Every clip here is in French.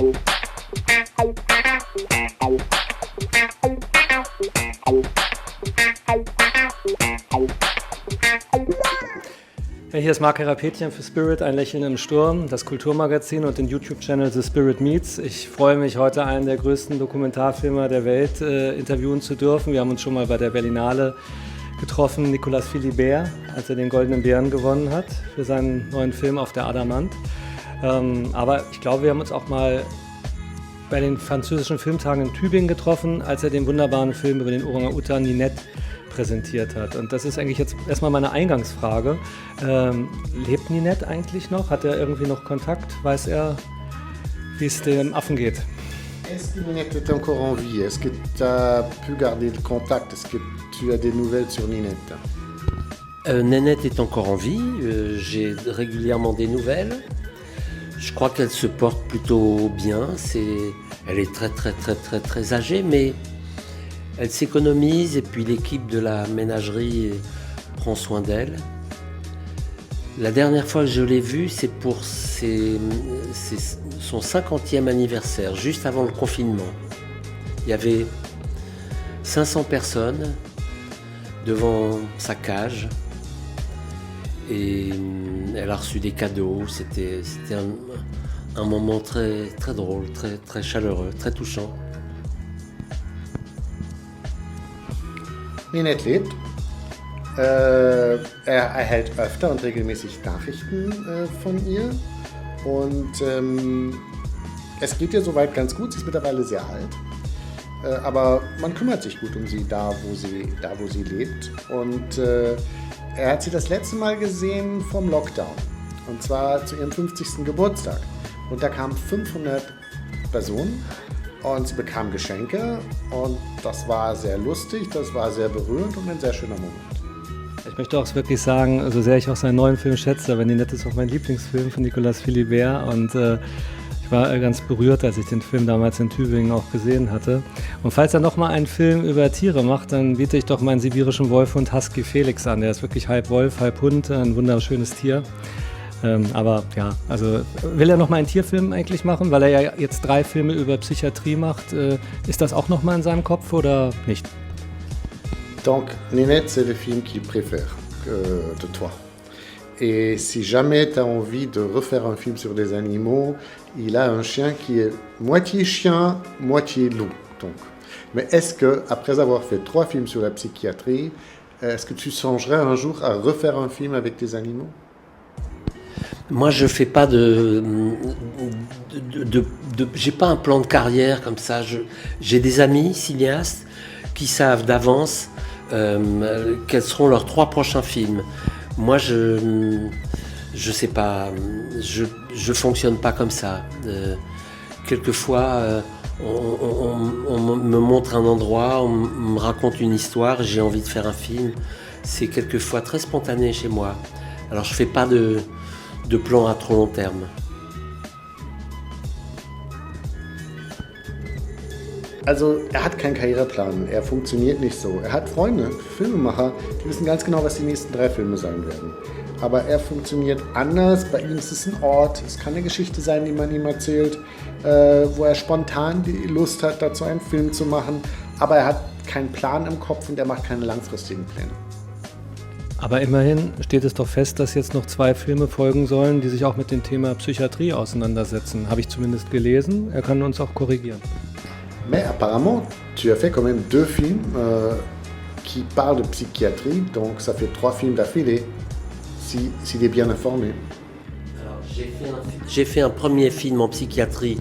Ja, hier ist Marc Herapetjen für Spirit, ein Lächeln im Sturm, das Kulturmagazin und den YouTube-Channel The Spirit Meets. Ich freue mich, heute einen der größten Dokumentarfilmer der Welt interviewen zu dürfen. Wir haben uns schon mal bei der Berlinale getroffen, Nicolas Philibert, als er den Goldenen Bären gewonnen hat für seinen neuen Film Auf der Adamant. Aber ich glaube, wir haben uns auch mal bei den französischen Filmtagen in Tübingen getroffen, als er den wunderbaren Film über den Orang-Utan Ninette präsentiert hat. Und das ist eigentlich jetzt erstmal meine Eingangsfrage. Lebt Ninette eigentlich noch? Hat er irgendwie noch Kontakt? Weiß er, wie es dem Affen geht? Est-ce que Ninette est encore en vie? Est-ce que tu as pu garder le contact? Est-ce que tu as des nouvelles sur Ninette? Ninette est encore en vie. J'ai régulièrement des nouvelles. Je crois qu'elle se porte plutôt bien. Elle est très âgée, mais elle s'économise et puis l'équipe de la ménagerie prend soin d'elle. La dernière fois que je l'ai vue, c'est pour son 50e anniversaire, juste avant le confinement. Il y avait 500 personnes devant sa cage et elle a reçu des cadeaux. C'était un moment très drôle, très chaleureux, très touchant. Ninette lebt. Er erhält öfter und regelmäßig Nachrichten von ihr. Und es geht ihr soweit ganz gut. Sie ist mittlerweile sehr alt. Aber man kümmert sich gut um sie, da wo sie lebt. Und er hat sie das letzte Mal gesehen vom Lockdown. Und zwar zu ihrem 50. Geburtstag. Und da kamen 500 Personen. Und sie bekam Geschenke und das war sehr lustig, das war sehr berührend und ein sehr schöner Moment. Ich möchte auch wirklich sagen, so sehr ich auch seinen neuen Film schätze, aber Ninette ist auch mein Lieblingsfilm von Nicolas Philibert und ich war ganz berührt, als ich den Film damals in Tübingen auch gesehen hatte. Und falls er nochmal einen Film über Tiere macht, dann biete ich doch meinen sibirischen Wolfhund Husky Felix an. Der ist wirklich halb Wolf, halb Hund, ein wunderschönes Tier. Aber ja, also will er noch mal einen Tierfilm eigentlich machen, weil er ja jetzt 3 Filme über Psychiatrie macht. Ist das auch noch mal in seinem Kopf oder nicht? Donc, Ninette, c'est le film qu'il préfère de toi. Et si jamais tu as envie de refaire un film sur des animaux, il a un chien qui est moitié chien, moitié loup. Donc. Mais est-ce que, après avoir fait 3 films sur la psychiatrie, est-ce que tu songerais un jour à refaire un film avec des animaux? Moi, je fais pas j'ai pas un plan de carrière comme ça. J'ai des amis cinéastes qui savent d'avance quels seront leurs 3 prochains films. Moi, je sais pas, je fonctionne pas comme ça. Quelquefois, on me montre un endroit, on me raconte une histoire, j'ai envie de faire un film. C'est quelquefois très spontané chez moi. Alors, je fais pas de plan à trop long terme. Also er hat keinen Karriereplan, er funktioniert nicht so. Er hat Freunde, Filmemacher, die wissen ganz genau, was die nächsten 3 Filme sein werden. Aber er funktioniert anders, bei ihm ist es ein Ort, es kann eine Geschichte sein, die man ihm erzählt, wo er spontan die Lust hat, dazu einen Film zu machen. Aber er hat keinen Plan im Kopf und er macht keine langfristigen Pläne. Aber immerhin steht es doch fest, dass jetzt noch 2 Filme folgen sollen, die sich auch mit dem Thema Psychiatrie auseinandersetzen. Habe ich zumindest gelesen. Er kann uns auch korrigieren. Mais apparemment, tu as fait quand même 2 films qui parlent de psychiatrie, donc ça fait 3 films d'affilée, s'il est bien informé. Alors, j'ai fait un premier film en psychiatrie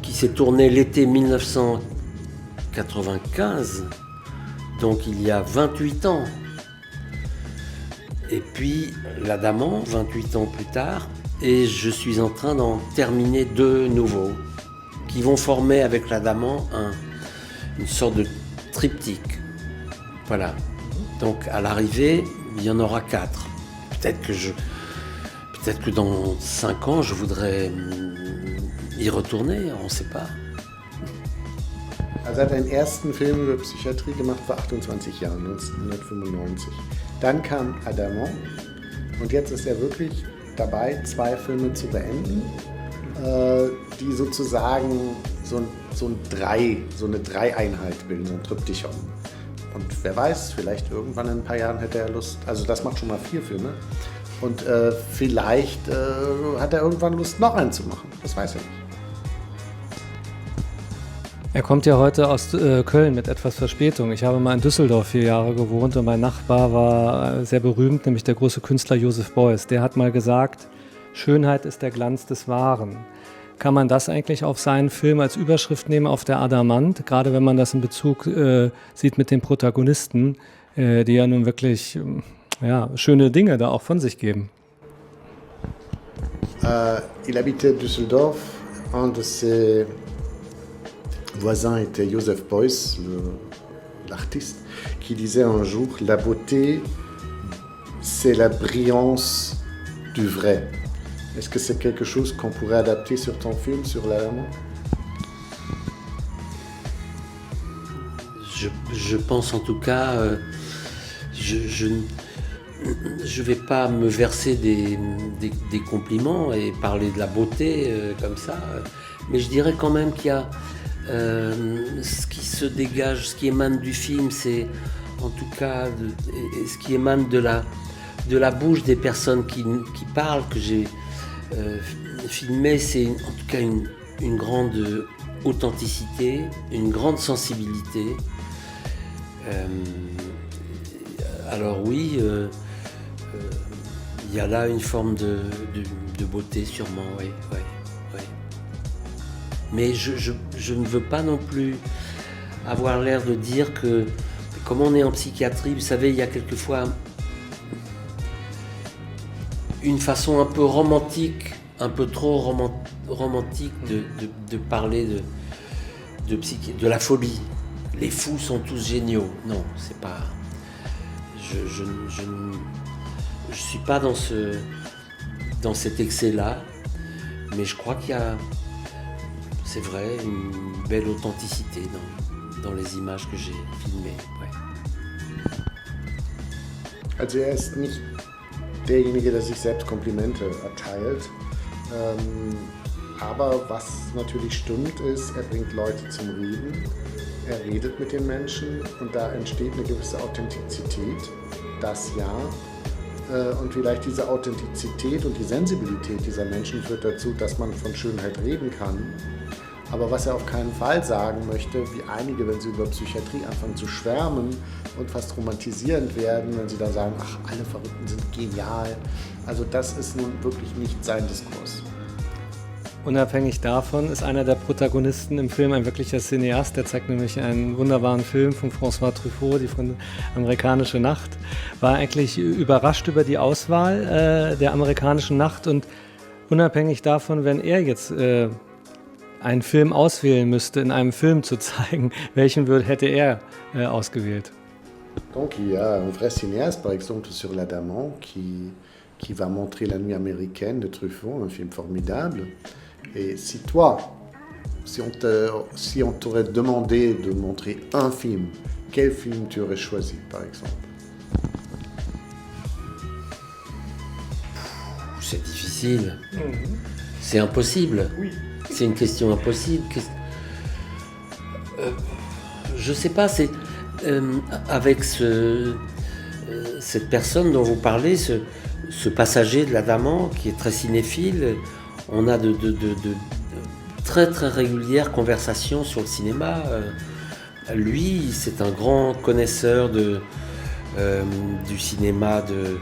qui s'est tourné l'été 1995. Donc il y a 28 ans. Et puis l'Adamant, 28 ans plus tard, et je suis en train d'en terminer 2 nouveaux qui vont former avec l'Adamant une sorte de triptyque. Voilà. Donc à l'arrivée, il y en aura 4. Peut-être que dans 5 ans, je voudrais y retourner, on ne sait pas. Also er hat einen ersten Film über Psychiatrie gemacht vor 28 Jahren, 1995. Dann kam Adamant und jetzt ist er wirklich dabei, 2 Filme zu beenden, die sozusagen so eine Dreieinheit bilden, so ein Triptychon. Und wer weiß, vielleicht irgendwann in ein paar Jahren hätte er Lust, also das macht schon mal 4 Filme, und vielleicht hat er irgendwann Lust, noch einen zu machen, das weiß er nicht. Er kommt ja heute aus Köln mit etwas Verspätung. Ich habe mal in Düsseldorf 4 Jahre gewohnt und mein Nachbar war sehr berühmt, nämlich der große Künstler Joseph Beuys. Der hat mal gesagt, Schönheit ist der Glanz des Wahren. Kann man das eigentlich auf seinen Film als Überschrift nehmen, auf der Adamant, gerade wenn man das in Bezug sieht mit den Protagonisten, die ja nun wirklich schöne Dinge da auch von sich geben? Il habitait Düsseldorf, un de ses voisin était Joseph Beuys, l'artiste, qui disait un jour « La beauté, c'est la brillance du vrai ». Est-ce que c'est quelque chose qu'on pourrait adapter sur ton film, sur l'Adamant? Je pense en tout cas, je vais pas me verser des compliments et parler de la beauté comme ça, mais je dirais quand même qu'il y a ce qui se dégage, ce qui émane du film, c'est en tout cas ce qui émane de la bouche des personnes qui parlent, que j'ai filmé, c'est en tout cas une grande authenticité, une grande sensibilité. Alors oui, il y a là une forme de beauté sûrement, oui. Mais je ne veux pas non plus avoir l'air de dire que, comme on est en psychiatrie, vous savez, il y a quelquefois une façon un peu romantique, un peu trop romantique de parler de la folie. Les fous sont tous géniaux. Non, c'est pas... Je ne suis pas dans cet excès-là, mais je crois qu'il y a... C'est vrai, une belle authenticité dans les images que j'ai filmées. Ouais. Also ist nicht derjenige, der sich selbst Komplimente erteilt. Aber was natürlich stimmt ist, er bringt Leute zum Reden. Er redet mit den Menschen und da entsteht eine gewisse Authentizität. Das ja. Und vielleicht diese Authentizität und die Sensibilität dieser Menschen führt dazu, dass man von Schönheit reden kann. Aber was er auf keinen Fall sagen möchte, wie einige, wenn sie über Psychiatrie anfangen zu schwärmen und fast romantisierend werden, wenn sie dann sagen, ach, alle Verrückten sind genial. Also das ist nun wirklich nicht sein Diskurs. Unabhängig davon ist einer der Protagonisten im Film ein wirklicher Cineast. Der zeigt nämlich einen wunderbaren Film von François Truffaut, die amerikanische Nacht. War eigentlich überrascht über die Auswahl der amerikanischen Nacht und unabhängig davon, wenn er jetzt einen Film auswählen müsste, in einem Film zu zeigen, welchen hätte er ausgewählt? Donc il y a un vrai cinéaste, par exemple, sur l'Adamant, qui va montrer La Nuit américaine de Truffaut, un film formidable. Et si toi, si on t'aurait demandé de montrer un film, quel film tu aurais choisi, par exemple? C'est difficile. C'est impossible. Oui. C'est une question impossible. Je sais pas, c'est avec cette personne dont vous parlez, ce passager de l'Adamant qui est très cinéphile, on a de très très régulières conversations sur le cinéma. Lui, c'est un grand connaisseur du cinéma de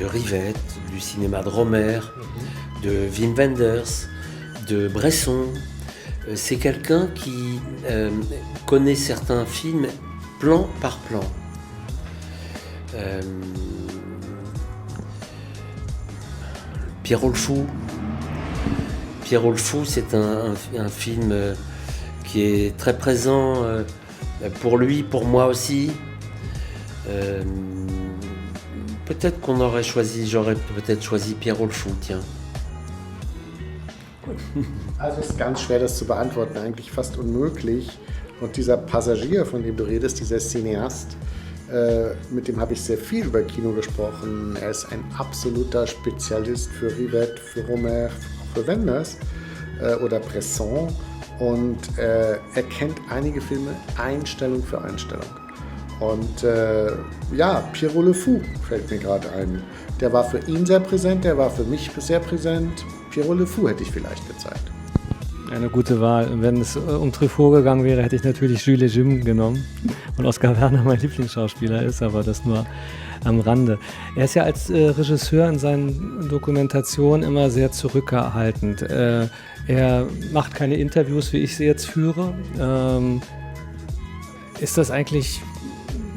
Rivette, du cinéma de Romer, de Wim Wenders, de Bresson. C'est quelqu'un qui connaît certains films plan par plan. Pierrot le Fou. Pierrot le Fou, c'est un film qui est très présent pour lui, pour moi aussi. Peut-être j'aurais peut-être choisi Pierrot le Fou, tiens. Also es ist ganz schwer, das zu beantworten, eigentlich fast unmöglich. Und dieser Passagier, von dem du redest, dieser Cineast, Mit dem habe ich sehr viel über Kino gesprochen. Er ist ein absoluter Spezialist für Rivette, für Rohmer, für Wenders oder Bresson. Und er kennt einige Filme Einstellung für Einstellung. Und Pierrot Le Fou fällt mir gerade ein. Der war für ihn sehr präsent, der war für mich sehr präsent. Pierrot Le Fou hätte ich vielleicht gezeigt. Eine gute Wahl. Wenn es um Truffaut gegangen wäre, hätte ich natürlich Jules et Jim genommen. Und Oskar Werner mein Lieblingsschauspieler ist, aber das nur am Rande. Er ist ja als Regisseur in seinen Dokumentationen immer sehr zurückhaltend. Er macht keine Interviews, wie ich sie jetzt führe. Ist das eigentlich...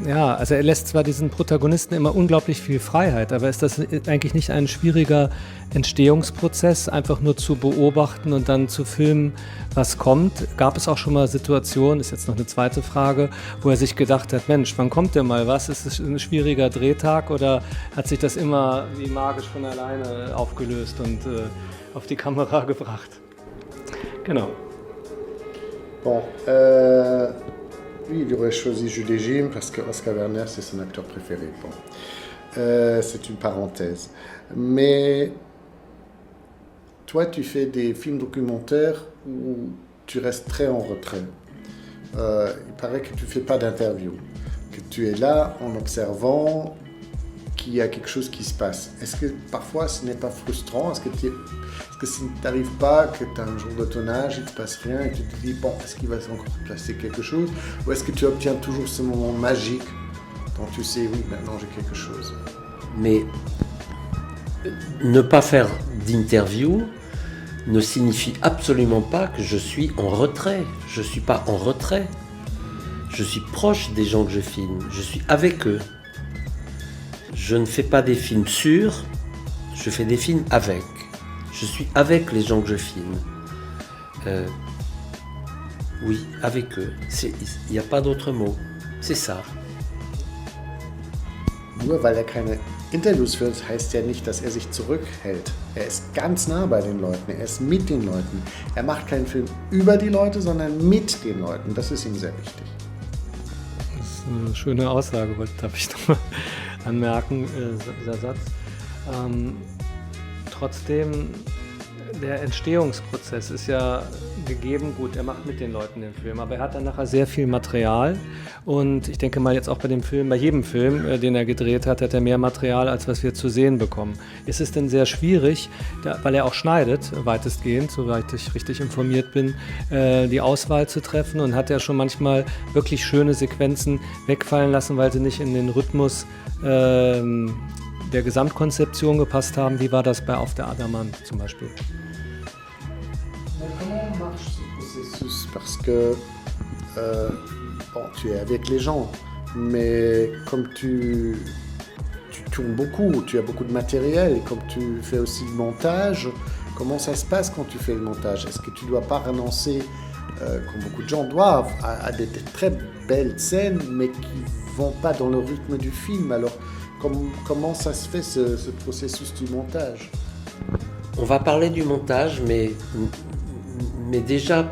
Ja, also er lässt zwar diesen Protagonisten immer unglaublich viel Freiheit, aber ist das eigentlich nicht ein schwieriger Entstehungsprozess, einfach nur zu beobachten und dann zu filmen, was kommt? Gab es auch schon mal Situationen, ist jetzt noch eine zweite Frage, wo er sich gedacht hat, Mensch, wann kommt denn mal was? Ist es ein schwieriger Drehtag oder hat sich das immer wie magisch von alleine aufgelöst und auf die Kamera gebracht? Genau. Bon, oui, il aurait choisi Jules et Jim parce que Oskar Werner, c'est son acteur préféré. Bon. C'est une parenthèse. Mais toi, tu fais des films documentaires où tu restes très en retrait. Il paraît que tu ne fais pas d'interview, que tu es là en observant qu'il y a quelque chose qui se passe. Est-ce que parfois ce n'est pas frustrant? Est-ce que si tu n'arrives pas, que tu as un jour de tournage, il ne te passe rien et tu te dis, bon, est-ce qu'il va encore se passer quelque chose? Ou est-ce que tu obtiens toujours ce moment magique dont tu sais, oui, maintenant j'ai quelque chose? Mais ne pas faire d'interview ne signifie absolument pas que je suis en retrait. Je ne suis pas en retrait. Je suis proche des gens que je filme. Je suis avec eux. Je ne fais pas des films sur, je fais des films avec. Je suis avec les gens que je filme. Oui, avec eux. Il n'y a pas d'autre mot. C'est ça. Nur weil er keine Interviews führt, heißt ja nicht, dass er sich zurückhält. Er ist ganz nah bei den Leuten, er ist mit den Leuten. Er macht keinen Film über die Leute, sondern mit den Leuten. Das ist ihm sehr wichtig. Das ist eine schöne Aussage, darf ich nochmal anmerken, dieser Satz. Trotzdem, der Entstehungsprozess ist ja gegeben, gut, er macht mit den Leuten den Film, aber er hat dann nachher sehr viel Material und ich denke mal jetzt auch bei dem Film, bei jedem Film, den er gedreht hat, hat er mehr Material, als was wir zu sehen bekommen. Ist es denn sehr schwierig, weil er auch schneidet, weitestgehend, soweit ich richtig informiert bin, die Auswahl zu treffen und hat er schon manchmal wirklich schöne Sequenzen wegfallen lassen, weil sie nicht in den Rhythmus der Gesamtkonzeption gepasst haben. Wie war das bei Auf der Adermann zum Beispiel? Comment marche ce processus? Parce que tu es avec les gens, mais comme tu tournes beaucoup, tu as beaucoup de matériel, et comme tu fais aussi le montage, comment ça se passe quand tu fais le montage? Est-ce que tu ne dois pas renoncer, comme beaucoup de gens doivent, à des très belles scènes, mais qui ne vont pas dans le rythme du film? Alors, comment ça se fait ce processus du montage? On va parler du montage, mais déjà,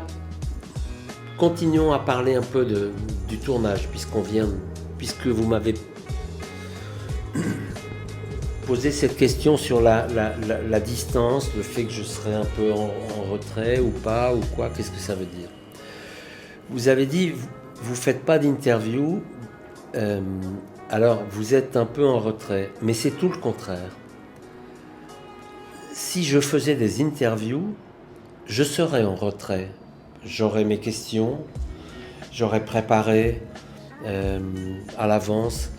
continuons à parler un peu du tournage, puisque vous m'avez posé cette question sur la distance, le fait que je serais un peu en retrait ou pas, ou quoi, qu'est-ce que ça veut dire? Vous avez dit, vous ne faites pas d'interview, alors vous êtes un peu en retrait, mais c'est tout le contraire. Si je faisais des interviews, je serais en retrait. J'aurais mes questions, j'aurais préparé à l'avance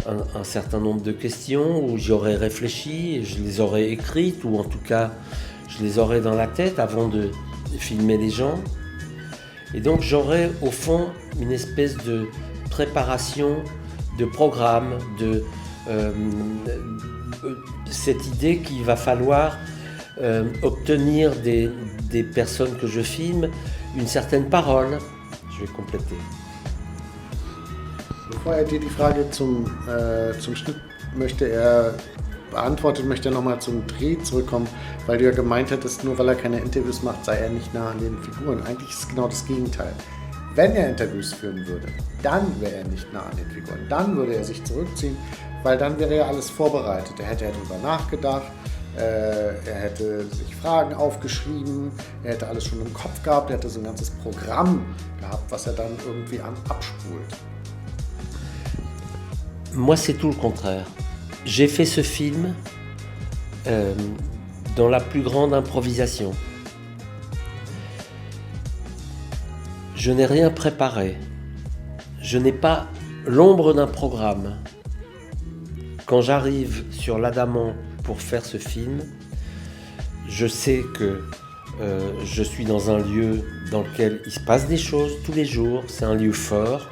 un certain nombre de questions, où j'aurais réfléchi, et je les aurais écrites, ou en tout cas, je les aurais dans la tête avant de filmer les gens. Et donc j'aurais au fond une espèce de préparation de programme, de cette idée qu'il va falloir obtenir des personnes que je filme une certaine parole. Je vais compléter. Bevor er dir die Frage zum Schnitt beantwortet, möchte er nochmal zum Dreh zurückkommen, weil du ja gemeint hattest, nur weil er keine Interviews macht, sei er nicht nah an den Figuren. Eigentlich ist es genau das Gegenteil. Wenn er Interviews führen würde, dann wäre er nicht nah an den Figuren. Dann würde er sich zurückziehen, weil dann wäre ja alles vorbereitet. Er hätte ja darüber nachgedacht, er hätte sich Fragen aufgeschrieben, er hätte alles schon im Kopf gehabt, er hätte so ein ganzes Programm gehabt, was er dann irgendwie abspult. Moi, c'est tout le contraire. J'ai fait ce film dans la plus grande improvisation. Je n'ai rien préparé. Je n'ai pas l'ombre d'un programme. Quand j'arrive sur l'Adamant pour faire ce film, je sais que je suis dans un lieu dans lequel il se passe des choses tous les jours. C'est un lieu fort,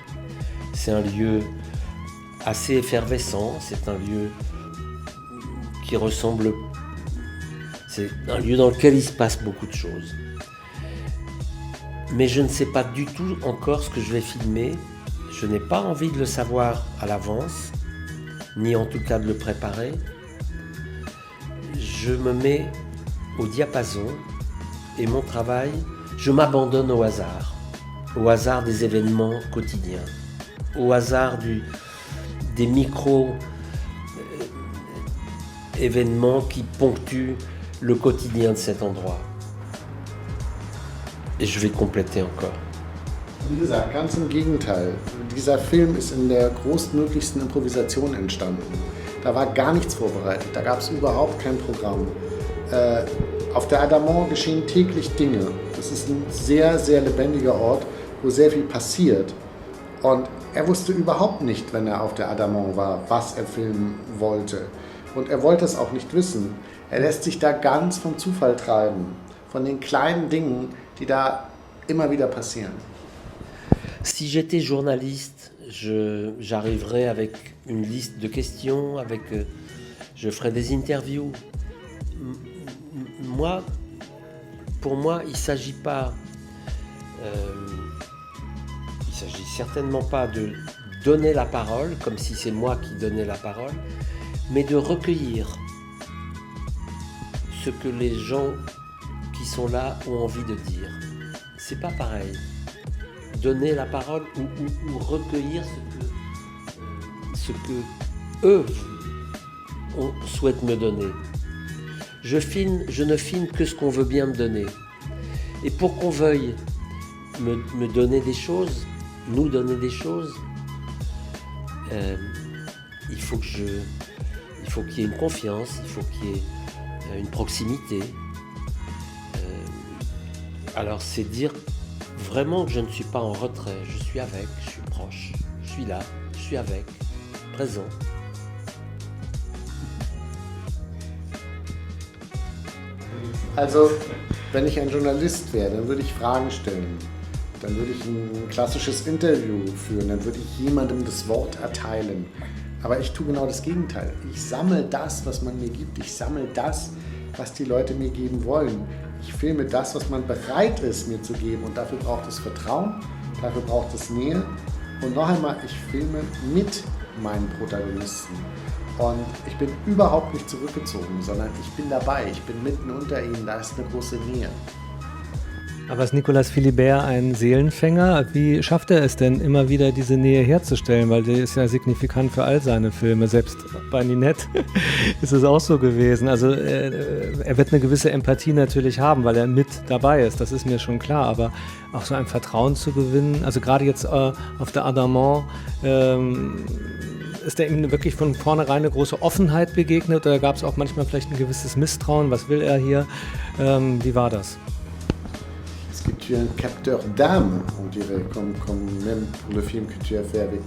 c'est un lieu assez effervescent, c'est un lieu qui ressemble... C'est un lieu dans lequel il se passe beaucoup de choses. Mais je ne sais pas du tout encore ce que je vais filmer. Je n'ai pas envie de le savoir à l'avance, ni en tout cas de le préparer. Je me mets au diapason et mon travail, je m'abandonne au hasard des événements quotidiens, au hasard des micro-événements qui ponctuent le quotidien de cet endroit. Et je vais compléter encore. Wie gesagt, ganz im Gegenteil. Dieser Film ist in der größtmöglichsten Improvisation entstanden. Da war gar nichts vorbereitet, da gab es überhaupt kein Programm. Auf der Adamant geschehen täglich Dinge. Das ist ein sehr, sehr lebendiger Ort, wo sehr viel passiert. Und er wusste überhaupt nicht, wenn er auf der Adamant war, was er filmen wollte. Und er wollte es auch nicht wissen. Er lässt sich da ganz vom Zufall treiben, von den kleinen Dingen, die da immer wieder passieren. Si j'étais journaliste, j'arriverais avec une liste de questions, je ferais des interviews. Pour moi, il ne s'agit certainement pas de donner la parole, comme si c'est moi qui donnais la parole, mais de recueillir ce que les gens qui sont là ont envie de dire. C'est pas pareil. Donner la parole ou recueillir ce que eux souhaitent me donner. Je ne filme que ce qu'on veut bien me donner. Et pour qu'on veuille me donner des choses, nous donner des choses, il faut qu'il y ait une confiance, il faut qu'il y ait une proximité. Alors c'est dire vraiment que je ne suis pas en retrait, je suis avec, je suis proche, je suis là, je suis avec, présent. Also, wenn ich ein Journalist wäre, dann würde ich Fragen stellen. Dann würde ich ein klassisches Interview führen, dann würde ich jemandem das Wort erteilen. Aber ich tue genau das Gegenteil. Ich sammle das, was man mir gibt. Ich sammle das, was die Leute mir geben wollen. Ich filme das, was man bereit ist, mir zu geben. Und dafür braucht es Vertrauen, dafür braucht es Nähe. Und noch einmal, ich filme mit meinen Protagonisten. Und ich bin überhaupt nicht zurückgezogen, sondern ich bin dabei, ich bin mitten unter ihnen, da ist eine große Nähe. Aber ist Nicolas Philibert ein Seelenfänger? Wie schafft er es denn, immer wieder diese Nähe herzustellen? Weil die ist ja signifikant für all seine Filme. Selbst bei Ninette ist es auch so gewesen. Also er wird eine gewisse Empathie natürlich haben, weil er mit dabei ist. Das ist mir schon klar. Aber auch so ein Vertrauen zu gewinnen, also gerade jetzt auf der Adamant, ist er ihm wirklich von vornherein eine große Offenheit begegnet? Oder gab es auch manchmal vielleicht ein gewisses Misstrauen? Was will er hier? Wie war das? Es gibt hier un capteur d'âme, on dirait, comme même pour le film que tu as fait avec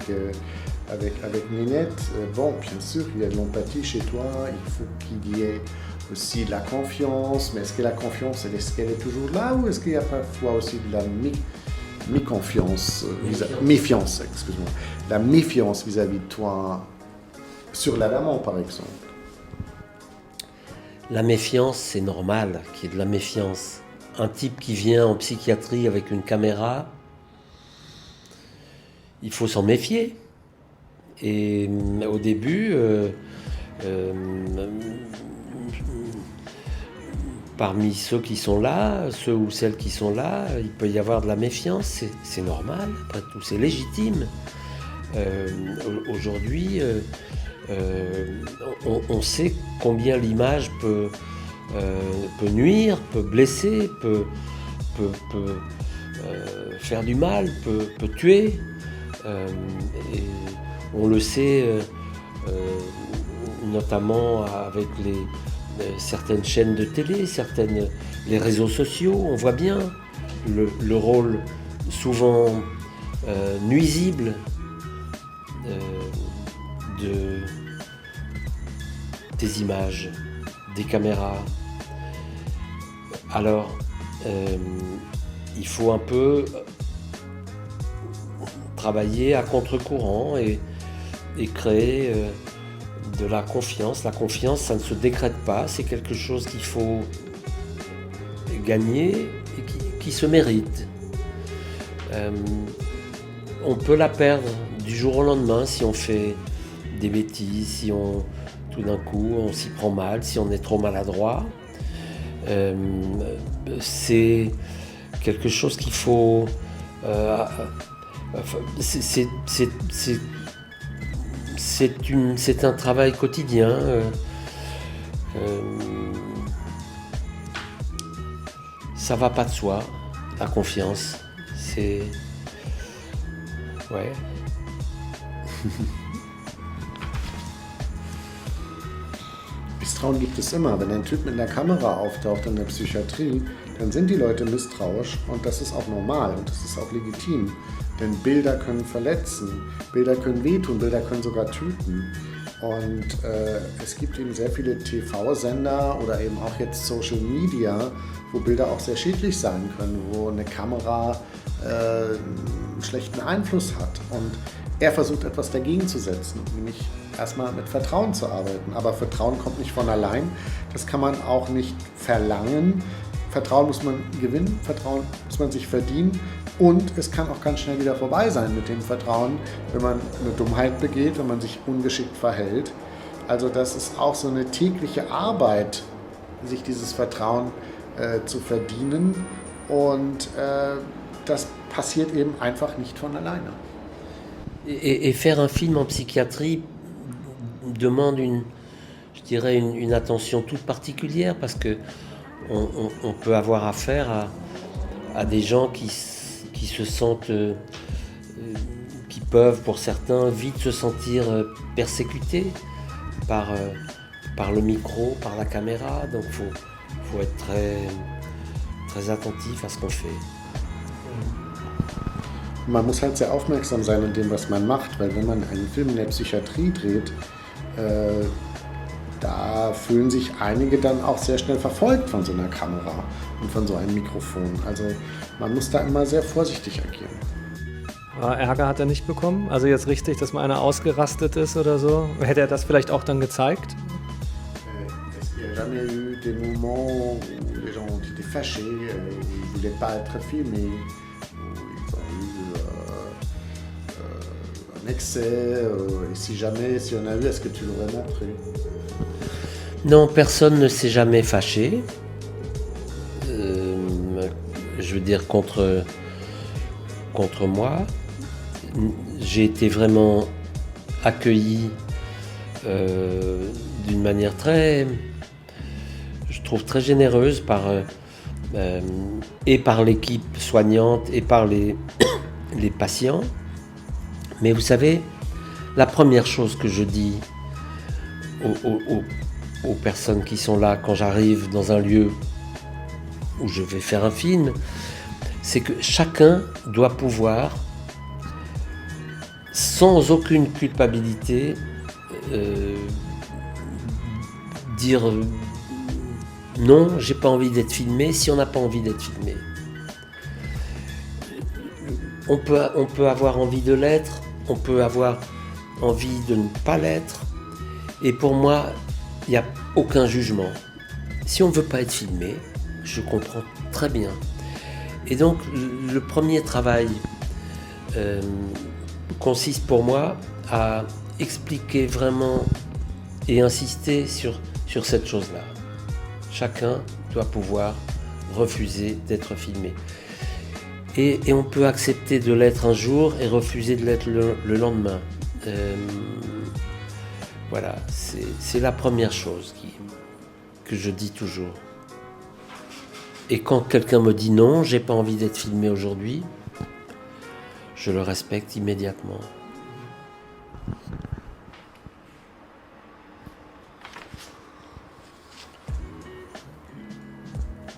Ninette. Bon, bien sûr, il y a de l'empathie chez toi, il faut qu'il y ait aussi de la confiance, mais est-ce que la confiance, est-ce qu'elle est toujours là ou est-ce qu'il y a parfois aussi de la méfiance, excuse-moi, la méfiance vis-à-vis de toi sur l'Adamant, par exemple? La méfiance, c'est normal qu'il y ait de la méfiance. Un type qui vient en psychiatrie avec une caméra, il faut s'en méfier. Et au début, parmi ceux qui sont là, ceux ou celles qui sont là, il peut y avoir de la méfiance, c'est normal, après tout, c'est légitime. Aujourd'hui, on sait combien l'image peut nuire, peut blesser, peut faire du mal, peut tuer. Et on le sait notamment avec certaines chaînes de télé, les réseaux sociaux. On voit bien le rôle souvent nuisible des images, des caméras. Alors, il faut un peu travailler à contre-courant et créer de la confiance. La confiance, ça ne se décrète pas, c'est quelque chose qu'il faut gagner et qui se mérite. On peut la perdre du jour au lendemain si on fait des bêtises, si tout d'un coup on s'y prend mal, si on est trop maladroit. C'est quelque chose qu'il faut... c'est un travail quotidien. Ça va pas de soi, la confiance. C'est... Ouais. Misstrauen gibt es immer. Wenn ein Typ mit einer Kamera auftaucht in der Psychiatrie, dann sind die Leute misstrauisch und das ist auch normal und das ist auch legitim. Denn Bilder können verletzen, Bilder können wehtun, Bilder können sogar töten. Und es gibt eben sehr viele TV-Sender oder eben auch jetzt Social Media, wo Bilder auch sehr schädlich sein können, wo eine Kamera einen schlechten Einfluss hat. Und er versucht etwas dagegen zu setzen, nämlich erstmal mit Vertrauen zu arbeiten. Aber Vertrauen kommt nicht von allein, das kann man auch nicht verlangen. Vertrauen muss man gewinnen, Vertrauen muss man sich verdienen. Und es kann auch ganz schnell wieder vorbei sein mit dem Vertrauen, wenn man eine Dummheit begeht, wenn man sich ungeschickt verhält. Also das ist auch so eine tägliche Arbeit, sich dieses Vertrauen zu verdienen. Und das passiert eben einfach nicht von alleine. Et faire un film en psychiatrie demande une attention toute particulière parce que on peut avoir affaire à des gens qui se sentent, qui peuvent pour certains vite se sentir persécutés par le micro, par la caméra. Donc faut être très attentif à ce qu'on fait. Man muss halt sehr aufmerksam sein in dem, was man macht, weil wenn man einen Film in der Psychiatrie dreht, da fühlen sich einige dann auch sehr schnell verfolgt von so einer Kamera und von so einem Mikrofon. Also man muss da immer sehr vorsichtig agieren. Ärger hat er nicht bekommen? Also jetzt richtig, dass mal einer ausgerastet ist oder so? Hätte er das vielleicht auch dann gezeigt? Est-ce qu'il n'y a jamais eu des moments où les gens ont été fâchés, où ils ne voulaient pas être filmés, où ils ont eu un excès, et si jamais, s'il y en a eu, est-ce que tu l'aurais montré? Non, personne ne s'est jamais fâché. Je veux dire contre moi. J'ai été vraiment accueilli d'une manière je trouve très généreuse et par l'équipe soignante et par les patients. Mais vous savez, la première chose que je dis aux personnes qui sont là quand j'arrive dans un lieu où je vais faire un film, c'est que chacun doit pouvoir, sans aucune culpabilité, dire non, j'ai pas envie d'être filmé si on n'a pas envie d'être filmé. On peut avoir envie de l'être, on peut avoir envie de ne pas l'être, et pour moi, il n'y a aucun jugement. Si on ne veut pas être filmé, je comprends très bien. Et donc, le premier travail consiste pour moi à expliquer vraiment et insister sur cette chose-là. Chacun doit pouvoir refuser d'être filmé. Et on peut accepter de l'être un jour et refuser de l'être le lendemain. Voilà, c'est la première chose que je dis toujours. Et quand quelqu'un me dit non, j'ai pas envie d'être filmé aujourd'hui, je le respecte immédiatement.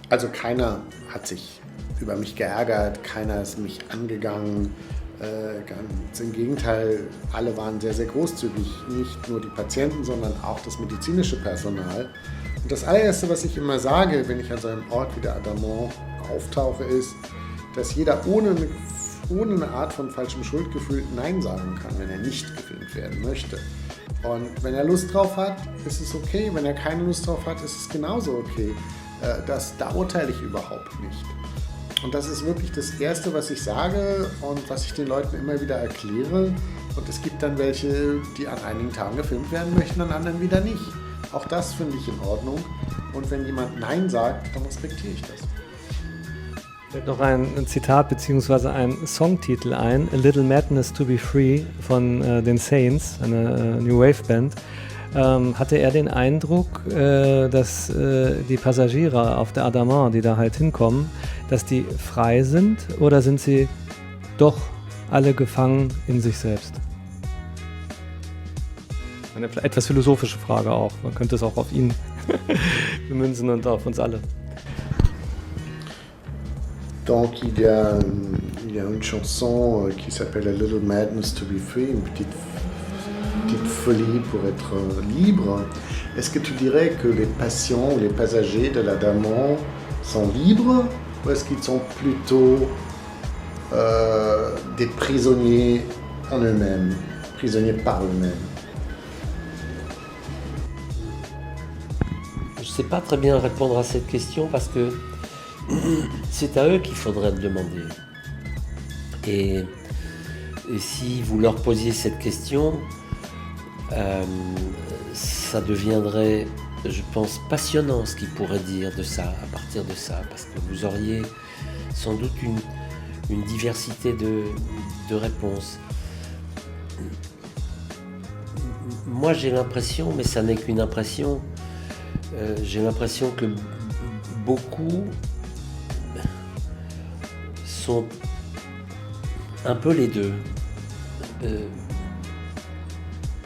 Also keiner hat sich über mich geärgert, keiner ist mich angegangen. Ganz im Gegenteil, alle waren sehr, sehr großzügig. Nicht nur die Patienten, sondern auch das medizinische Personal. Und das allererste, was ich immer sage, wenn ich an so einem Ort wie der Adamant auftauche, ist, dass jeder ohne eine Art von falschem Schuldgefühl Nein sagen kann, wenn er nicht gefilmt werden möchte. Und wenn er Lust drauf hat, ist es okay. Wenn er keine Lust drauf hat, ist es genauso okay. Da urteile ich überhaupt nicht. Und das ist wirklich das Erste, was ich sage und was ich den Leuten immer wieder erkläre. Und es gibt dann welche, die an einigen Tagen gefilmt werden möchten, an anderen wieder nicht. Auch das finde ich in Ordnung. Und wenn jemand Nein sagt, dann respektiere ich das. Fällt noch ein Zitat bzw. ein Songtitel ein, A Little Madness to be Free von den Saints, eine New Wave Band. Hatte er den Eindruck, dass die Passagiere auf der Adamant, die da halt hinkommen, dass die frei sind oder sind sie doch alle gefangen in sich selbst? Eine etwas philosophische Frage auch. Man könnte es auch auf ihn bemünzen und auf uns alle. Donc il y a une chanson qui s'appelle A Little Madness to be Free, une petite folie pour être libre. Est-ce que tu dirais que les patients ou les passagers de l'Adamant sont libres ou est-ce qu'ils sont plutôt des prisonniers en eux-mêmes, prisonniers par eux-mêmes? Je ne sais pas très bien répondre à cette question parce que c'est à eux qu'il faudrait le demander. Et si vous leur posiez cette question, ça deviendrait, je pense, passionnant ce qu'ils pourraient dire de ça, à partir de ça, parce que vous auriez sans doute une diversité de réponses. Moi j'ai l'impression, mais ça n'est qu'une impression, j'ai l'impression que beaucoup sont un peu les deux.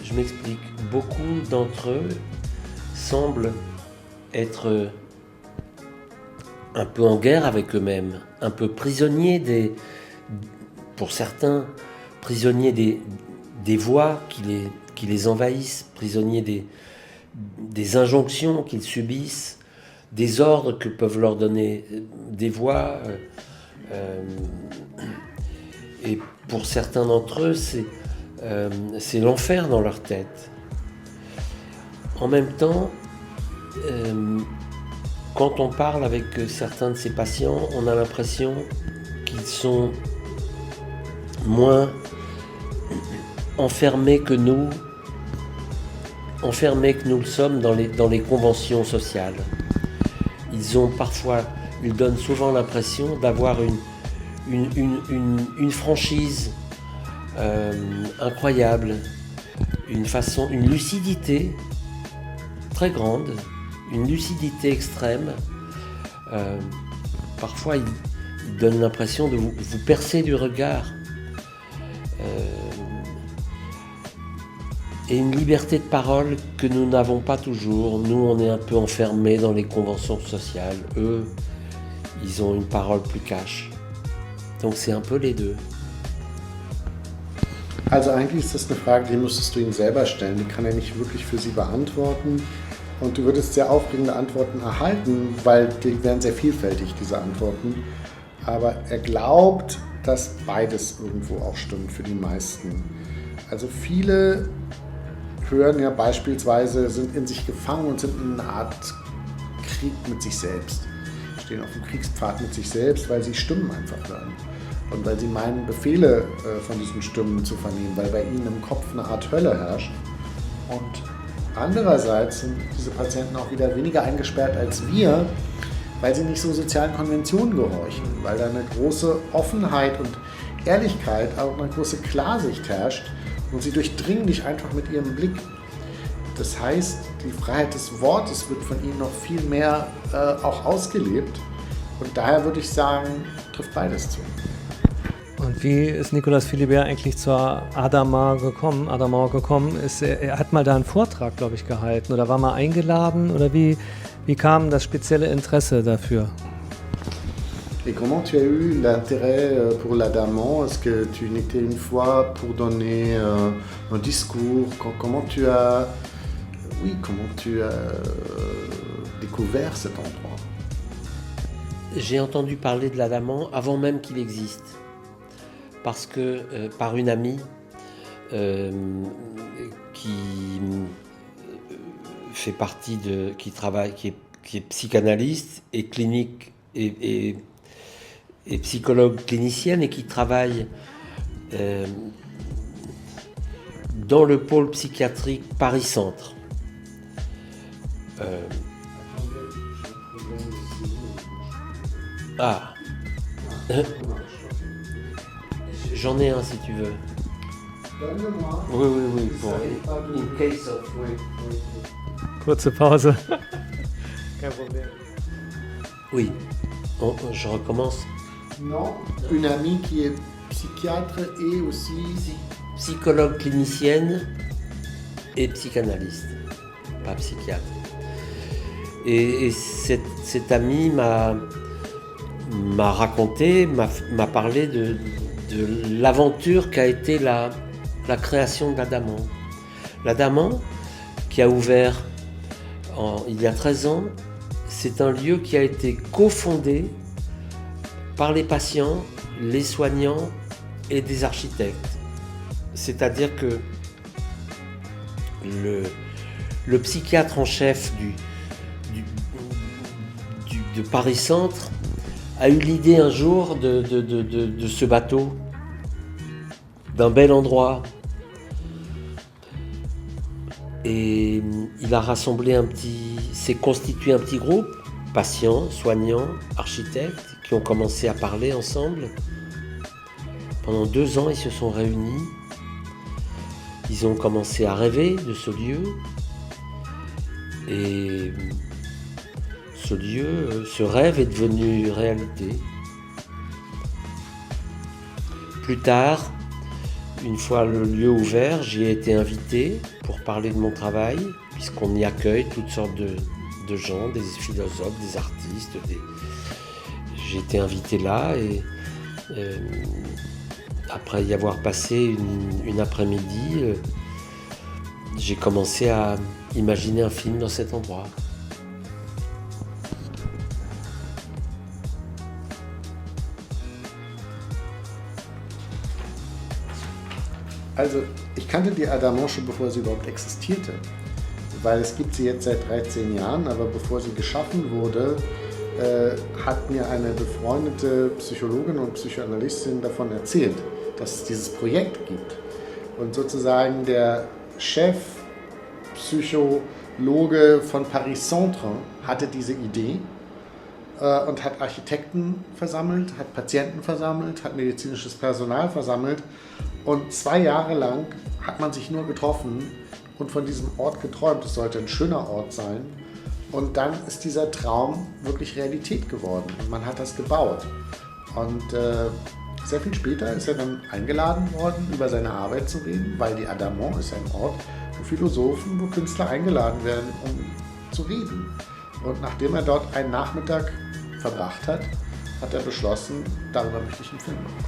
Je m'explique. Beaucoup d'entre eux semblent être un peu en guerre avec eux-mêmes, un peu prisonniers pour certains, prisonniers des voix qui les envahissent, prisonniers des injonctions qu'ils subissent, des ordres que peuvent leur donner des voix. Et pour certains d'entre eux, c'est l'enfer dans leur tête. En même temps, quand on parle avec certains de ces patients, on a l'impression qu'ils sont moins enfermés que nous le sommes dans les conventions sociales. Ils donnent souvent l'impression d'avoir une franchise incroyable, une lucidité très grande, une lucidité extrême. Parfois, ils donnent l'impression de vous percer du regard. Et une liberté de parole que nous n'avons pas toujours. Nous, on est un peu enfermés dans les conventions sociales. Eux, ils ont une parole plus cash. Donc c'est un peu les deux. Also eigentlich ist das eine Frage, die müsstest du ihm selber stellen. Die kann er nicht wirklich für sie beantworten. Und du würdest sehr aufregende Antworten erhalten, weil die wären sehr vielfältig, diese Antworten. Aber er glaubt, dass beides irgendwo auch stimmt für die meisten. Also viele hören ja beispielsweise, sind in sich gefangen und sind in einer Art Krieg mit sich selbst. Stehen auf dem Kriegspfad mit sich selbst, weil sie Stimmen einfach hören. Und weil sie meinen, Befehle von diesen Stimmen zu vernehmen, weil bei ihnen im Kopf eine Art Hölle herrscht. Und andererseits sind diese Patienten auch wieder weniger eingesperrt als wir, weil sie nicht so sozialen Konventionen gehorchen, weil da eine große Offenheit und Ehrlichkeit, auch eine große Klarsicht herrscht und sie durchdringen dich einfach mit ihrem Blick. Das heißt, die Freiheit des Wortes wird von ihnen noch viel mehr auch ausgelebt und daher würde ich sagen, trifft beides zu. Und wie ist Nicolas Philibert eigentlich zur Adamant gekommen? Er hat mal da einen Vortrag, glaube ich, gehalten oder war mal eingeladen oder wie kam das spezielle Interesse dafür? Et comment tu as eu l'intérêt pour l'Adamant? Est-ce que tu étais une fois pour donner un discours? Comment tu as découvert cet endroit? J'ai entendu parler de l'Adamant avant même qu'il existe, parce que par une amie qui fait partie qui est psychanalyste et clinique et psychologue clinicienne et qui travaille dans le pôle psychiatrique Paris-Centre. J'en ai un si tu veux. Donne-le-moi. Oui. Pour in case of. Kurze Pause. Kein Problem. Oui. Je recommence. Non, une amie qui est psychiatre et aussi Psychologue clinicienne et psychanalyste, pas psychiatre. Et cette amie m'a raconté, m'a parlé de l'aventure qu'a été la création de l'Adamant. L'Adamant, qui a ouvert il y a 13 ans, c'est un lieu qui a été cofondé par les patients, les soignants et des architectes. C'est-à-dire que le psychiatre en chef de Paris-Centre a eu l'idée un jour de ce bateau, d'un bel endroit. Et il a s'est constitué un petit groupe, patients, soignants, architectes, qui ont commencé à parler ensemble. Pendant 2 ans, ils se sont réunis. Ils ont commencé à rêver de ce lieu. Et ce lieu, ce rêve est devenu réalité. Plus tard, une fois le lieu ouvert, j'y ai été invité pour parler de mon travail, puisqu'on y accueille toutes sortes de gens, des philosophes, des artistes. J'ai été invité là et après y avoir passé une après-midi, j'ai commencé à imaginer un film dans cet endroit. Also, ich kannte die Adamant schon, bevor sie überhaupt existierte, weil es gibt sie jetzt seit 13 Jahren, aber bevor sie geschaffen wurde, hat mir eine befreundete Psychologin und Psychoanalystin davon erzählt, dass es dieses Projekt gibt. Und sozusagen der Chefpsychologe von Paris-Centre hatte diese Idee und hat Architekten versammelt, hat Patienten versammelt, hat medizinisches Personal versammelt. Und 2 Jahre lang hat man sich nur getroffen und von diesem Ort geträumt. Es sollte ein schöner Ort sein. Und dann ist dieser Traum wirklich Realität geworden und man hat das gebaut. Und sehr viel später ist er dann eingeladen worden, über seine Arbeit zu reden, weil die Adamant ist ein Ort, wo Philosophen, wo Künstler eingeladen werden, um zu reden. Und nachdem er dort einen Nachmittag verbracht hat, hat er beschlossen, darüber möchte ich einen Film machen.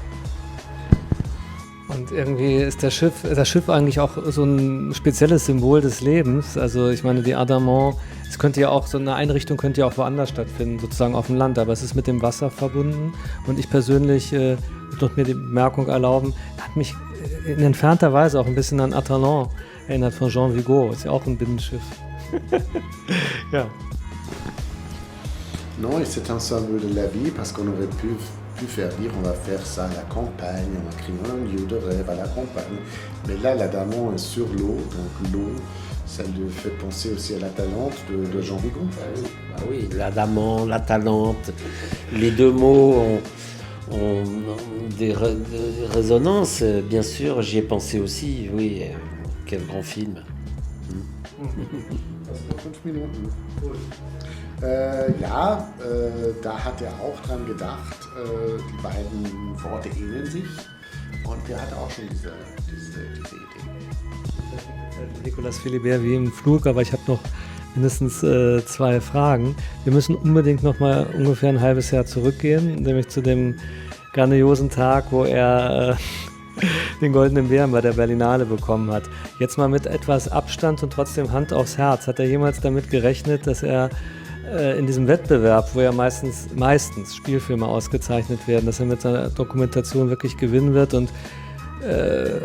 Und irgendwie ist das Schiff eigentlich auch so ein spezielles Symbol des Lebens. Also ich meine, die Adamant, es könnte ja auch, so eine Einrichtung könnte ja auch woanders stattfinden, sozusagen auf dem Land, aber es ist mit dem Wasser verbunden. Und ich persönlich, durch mir die Bemerkung erlauben, hat mich in entfernter Weise auch ein bisschen an Atalant erinnert von Jean Vigo. Ist ja auch ein Binnenschiff. Ja. Non, et c'est un symbole de la vie parce qu'on aurait pu faire dire on va faire ça à la campagne, on va créer un lieu de rêve à la campagne. Mais là, l'Adamant est sur l'eau, donc l'eau, Ça lui fait penser aussi à La Talente de Jean Vigon. Ah oui, l'adamant, la talente, les deux mots ont des résonances. Bien sûr, j'y ai pensé aussi. Oui, quel grand film. Das sind 5 Minuten. Da hat er auch dran gedacht. Die beiden Worte ähneln sich. Und der hatte auch schon diese Idee. Nicolas Philibert wie im Flug, aber ich habe noch mindestens 2 Fragen. Wir müssen unbedingt noch mal ungefähr ein halbes Jahr zurückgehen, nämlich zu dem grandiosen Tag, wo er den Goldenen Bären bei der Berlinale bekommen hat. Jetzt mal mit etwas Abstand und trotzdem Hand aufs Herz. Hat er jemals damit gerechnet, dass er in diesem Wettbewerb, wo ja meistens Spielfilme ausgezeichnet werden, dass er mit seiner Dokumentation wirklich gewinnen wird? Und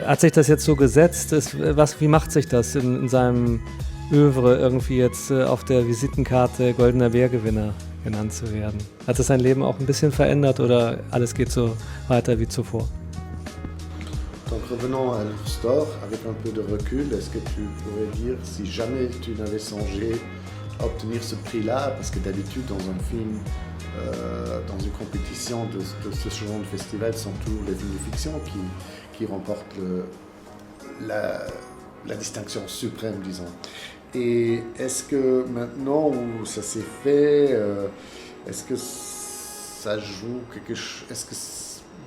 hat sich das jetzt so gesetzt? Wie macht sich das in seinem Œuvre irgendwie jetzt auf der Visitenkarte Goldener Bär-Gewinner genannt zu werden? Hat es sein Leben auch ein bisschen verändert oder alles geht so weiter wie zuvor? Donc revenons à l'histoire, avec un peu de recul, est-ce que tu pourrais dire si jamais tu n'avais songé à obtenir ce prix-là, parce que d'habitude dans un film, dans une compétition de ce genre de festival, sont toujours les films de fiction qui remportent la distinction suprême, disons. Et est-ce que maintenant où ça s'est fait, est-ce que ça joue quelque chose, est-ce que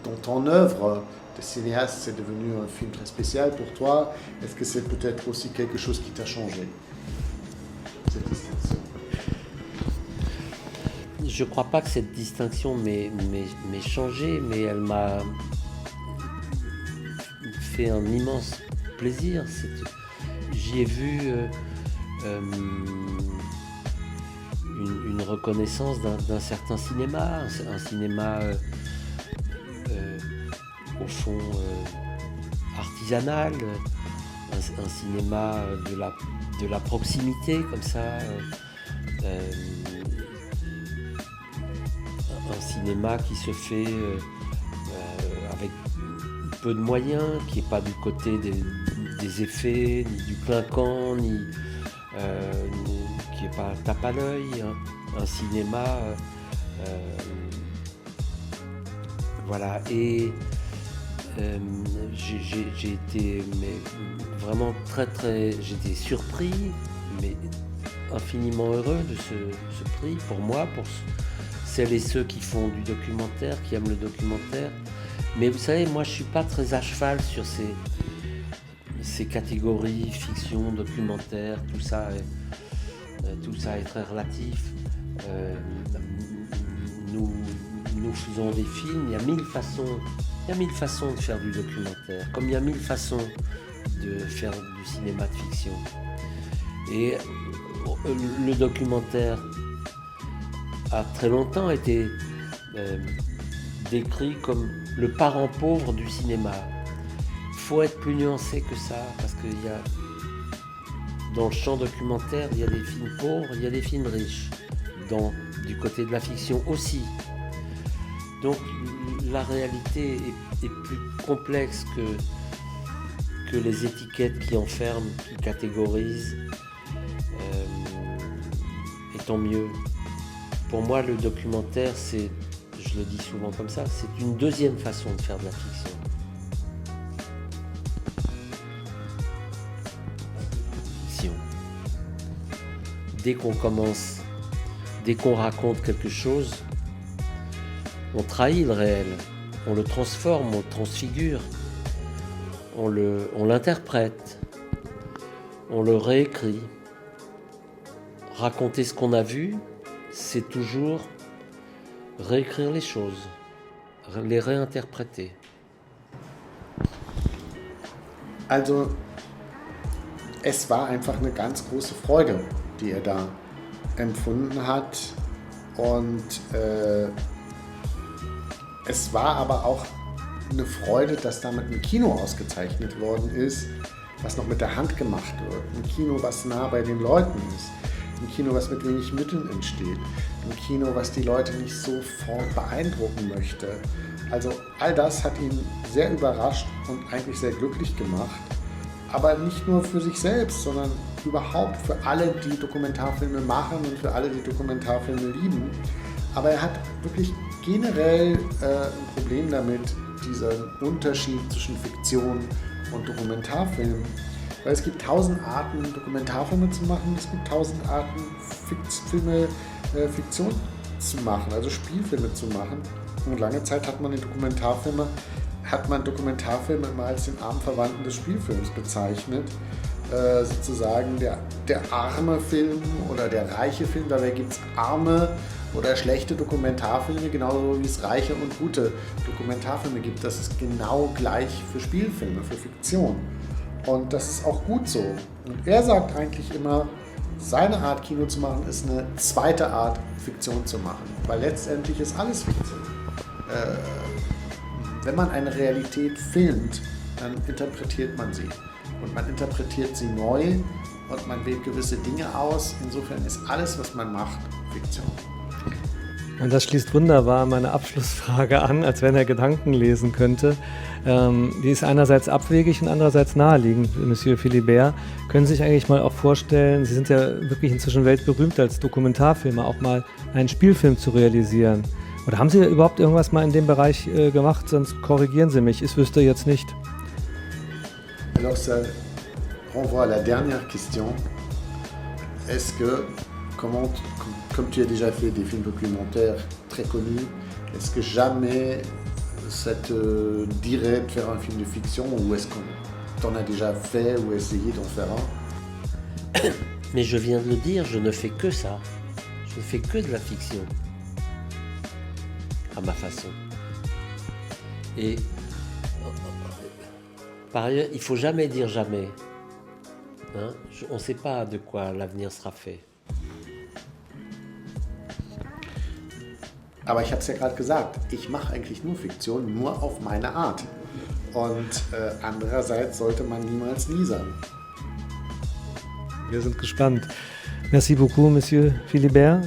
dans ton œuvre de cinéaste c'est devenu un film très spécial pour toi? Est-ce que c'est peut-être aussi quelque chose qui t'a changé, cette distinction? Je ne crois pas que cette distinction m'ait changé, mais elle m'a fait un immense plaisir. J'y ai vu une reconnaissance d'un certain cinéma, un cinéma au fond artisanal, un cinéma de la proximité comme ça, un cinéma qui se fait avec peu de moyens, qui n'est pas du côté des effets, ni du clinquant, ni qui n'est pas tape à l'œil, un cinéma voilà. Et j'ai été vraiment j'étais surpris, mais infiniment heureux de ce prix pour moi, pour celles et ceux qui font du documentaire, qui aiment le documentaire. Mais vous savez, moi je suis pas très à cheval sur ces catégories, fiction, documentaire, tout ça est très relatif. Nous faisons des films, il y a mille façons de faire du documentaire, comme il y a 1000 façons de faire du cinéma de fiction. Et le documentaire a très longtemps été décrit comme le parent pauvre du cinéma. Il faut être plus nuancé que ça, parce qu'il y a dans le champ documentaire, il y a des films pauvres, il y a des films riches, du côté de la fiction aussi. Donc la réalité est plus complexe que les étiquettes qui enferment, qui catégorisent, et tant mieux. Pour moi, le documentaire, je le dis souvent comme ça, c'est une deuxième façon de faire de la fiction. Dès qu'on raconte quelque chose, on trahit le réel, on le transforme, on le transfigure, on l'interprète, on le réécrit. Raconter ce qu'on a vu, c'est toujours réécrire les choses, les réinterpréter. Also, es war einfach eine ganz große Freude, die da empfunden hat. Und es war aber auch eine Freude, dass damit ein Kino ausgezeichnet worden ist, was noch mit der Hand gemacht wird. Ein Kino, was nah bei den Leuten ist. Ein Kino, was mit wenig Mitteln entsteht. Ein Kino, was die Leute nicht sofort beeindrucken möchte. Also all das hat ihn sehr überrascht und eigentlich sehr glücklich gemacht. Aber nicht nur für sich selbst, sondern überhaupt für alle, die Dokumentarfilme machen und für alle, die Dokumentarfilme lieben. Aber er hat wirklich generell ein Problem damit, diesen Unterschied zwischen Fiktion und Dokumentarfilm. Weil es gibt 1000 Arten, Dokumentarfilme zu machen, es gibt 1000 Arten, Fiktion zu machen, also Spielfilme zu machen. Und lange Zeit hat man Dokumentarfilme immer als den armen Verwandten des Spielfilms bezeichnet. Sozusagen der arme Film oder der reiche Film, dabei gibt es arme oder schlechte Dokumentarfilme, genauso wie es reiche und gute Dokumentarfilme gibt. Das ist genau gleich für Spielfilme, für Fiktion. Und das ist auch gut so. Und er sagt eigentlich immer, seine Art Kino zu machen ist eine zweite Art Fiktion zu machen, weil letztendlich ist alles Fiktion. Wenn man eine Realität filmt, dann interpretiert man sie. Und man interpretiert sie neu und man wählt gewisse Dinge aus. Insofern ist alles, was man macht, Fiktion. Und das schließt wunderbar meine Abschlussfrage an, als wenn er Gedanken lesen könnte. Die ist einerseits abwegig und andererseits naheliegend, Monsieur Philibert. Können Sie sich eigentlich mal auch vorstellen, Sie sind ja wirklich inzwischen weltberühmt als Dokumentarfilmer, auch mal einen Spielfilm zu realisieren? Oder haben Sie überhaupt irgendwas mal in dem Bereich gemacht? Sonst korrigieren Sie mich, ich wüsste jetzt nicht. Alors ça renvoie à la dernière question. Est-ce que, comme tu as déjà fait des films documentaires très connus, est-ce que jamais ça te dirait de faire un film de fiction ou est-ce que tu en as déjà fait ou essayé d'en faire un? Mais je viens de le dire, je ne fais que ça. Je ne fais que de la fiction. À ma façon. Et par ailleurs, il ne faut jamais dire jamais. Hein? On ne sait pas de quoi l'avenir sera fait. Aber ich habe es ja gerade gesagt, ich mache eigentlich nur Fiktion, nur auf meine Art. Und andererseits sollte man niemals nie sagen. Wir sind gespannt. Merci beaucoup, Monsieur Philibert.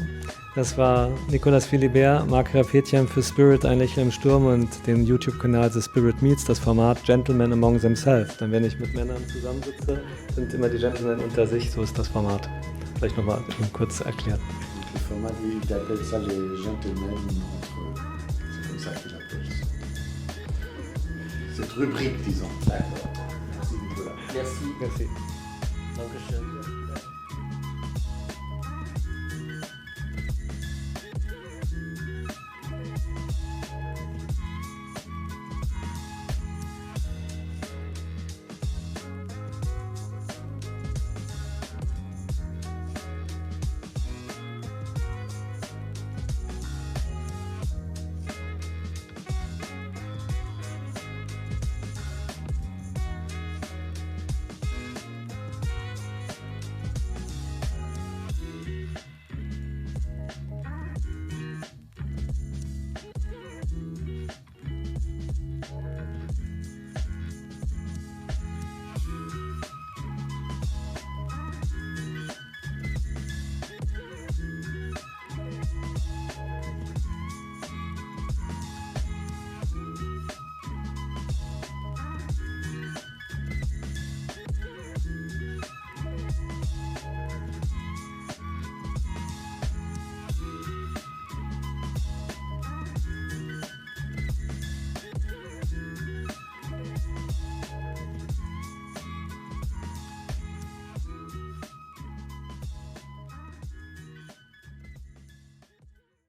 Das war Nicolas Philibert, Marc Karapetyan für Spirit, ein Lächeln im Sturm und den YouTube-Kanal The Spirit Meets, das Format Gentlemen Among Themselves. Denn wenn ich mit Männern zusammensitze, sind immer die Gentlemen unter sich, so ist das Format. Vielleicht nochmal kurz erklärt. Le format, il appelle ça les gentlemen entre... C'est comme ça qu'il appelle ça. Cette rubrique, disons. D'accord. Merci Nicolas. Merci. Merci. Dankeschön.